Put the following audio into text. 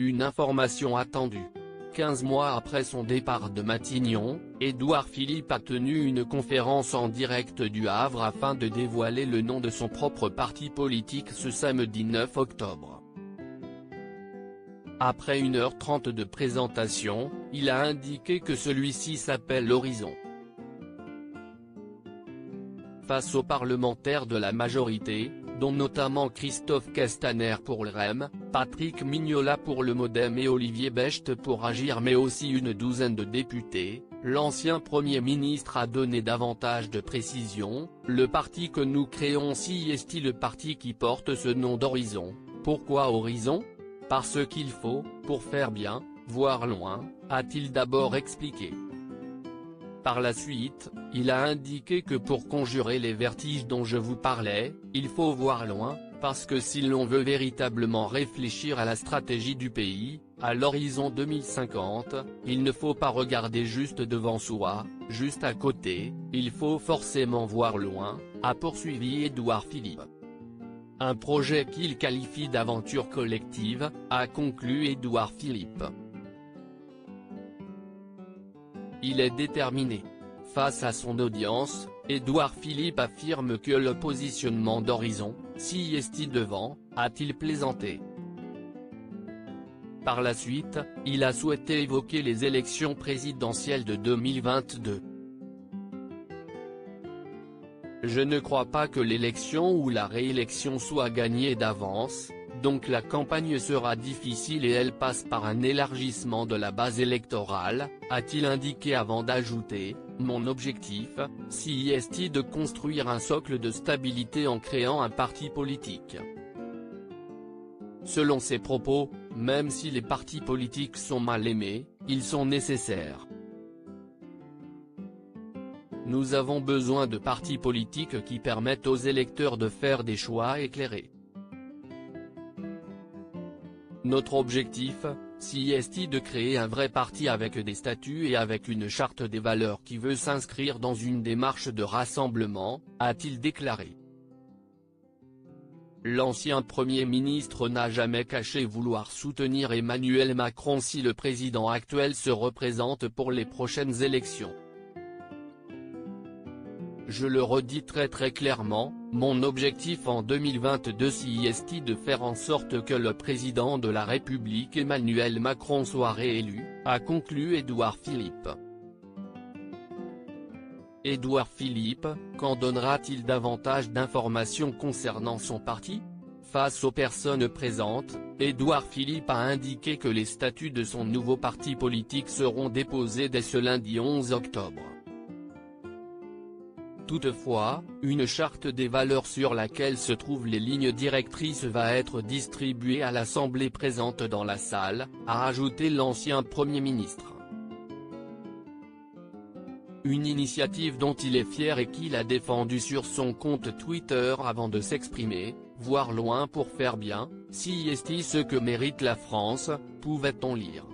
Une information attendue. 15 mois après son départ de Matignon, Édouard Philippe a tenu une conférence en direct du Havre afin de dévoiler le nom de son propre parti politique ce samedi 9 octobre. Après 1h30 de présentation, il a indiqué que celui-ci s'appelle Horizon. Face aux parlementaires de la majorité, dont notamment Christophe Castaner pour le REM, Patrick Mignola pour le MoDem et Olivier Becht pour Agir mais aussi une douzaine de députés, l'ancien Premier ministre a donné davantage de précisions. Le parti que nous créons est le parti qui porte ce nom d'Horizon. Pourquoi Horizon ? Parce qu'il faut, pour faire bien, voir loin, a-t-il d'abord expliqué. Par la suite, il a indiqué que pour conjurer les vertiges dont je vous parlais, il faut voir loin, parce que si l'on veut véritablement réfléchir à la stratégie du pays, à l'horizon 2050, il ne faut pas regarder juste devant soi, juste à côté, il faut forcément voir loin, a poursuivi Édouard Philippe. Un projet qu'il qualifie d'aventure collective, a conclu Édouard Philippe. Il est déterminé. Face à son audience, Édouard Philippe affirme que le positionnement d'Horizon, si est devant, a-t-il plaisanté. Par la suite, il a souhaité évoquer les élections présidentielles de 2022. Je ne crois pas que l'élection ou la réélection soit gagnée d'avance, donc la campagne sera difficile et elle passe par un élargissement de la base électorale, a-t-il indiqué avant d'ajouter, mon objectif, si est de construire un socle de stabilité en créant un parti politique. Selon ses propos, même si les partis politiques sont mal aimés, ils sont nécessaires. Nous avons besoin de partis politiques qui permettent aux électeurs de faire des choix éclairés. Notre objectif, si est de créer un vrai parti avec des statuts et avec une charte des valeurs qui veut s'inscrire dans une démarche de rassemblement, a-t-il déclaré. L'ancien Premier ministre n'a jamais caché vouloir soutenir Emmanuel Macron si le président actuel se représente pour les prochaines élections. Je le redis très clairement, mon objectif en 2022 est de faire en sorte que le président de la République Emmanuel Macron soit réélu, a conclu Édouard Philippe. Édouard Philippe, quand donnera-t-il davantage d'informations concernant son parti ? Face aux personnes présentes, Édouard Philippe a indiqué que les statuts de son nouveau parti politique seront déposés dès ce lundi 11 octobre. Toutefois, une charte des valeurs sur laquelle se trouvent les lignes directrices va être distribuée à l'Assemblée présente dans la salle, a ajouté l'ancien Premier ministre. Une initiative dont il est fier et qu'il a défendue sur son compte Twitter avant de s'exprimer, voir loin pour faire bien, si est ce que mérite la France, pouvait-on lire.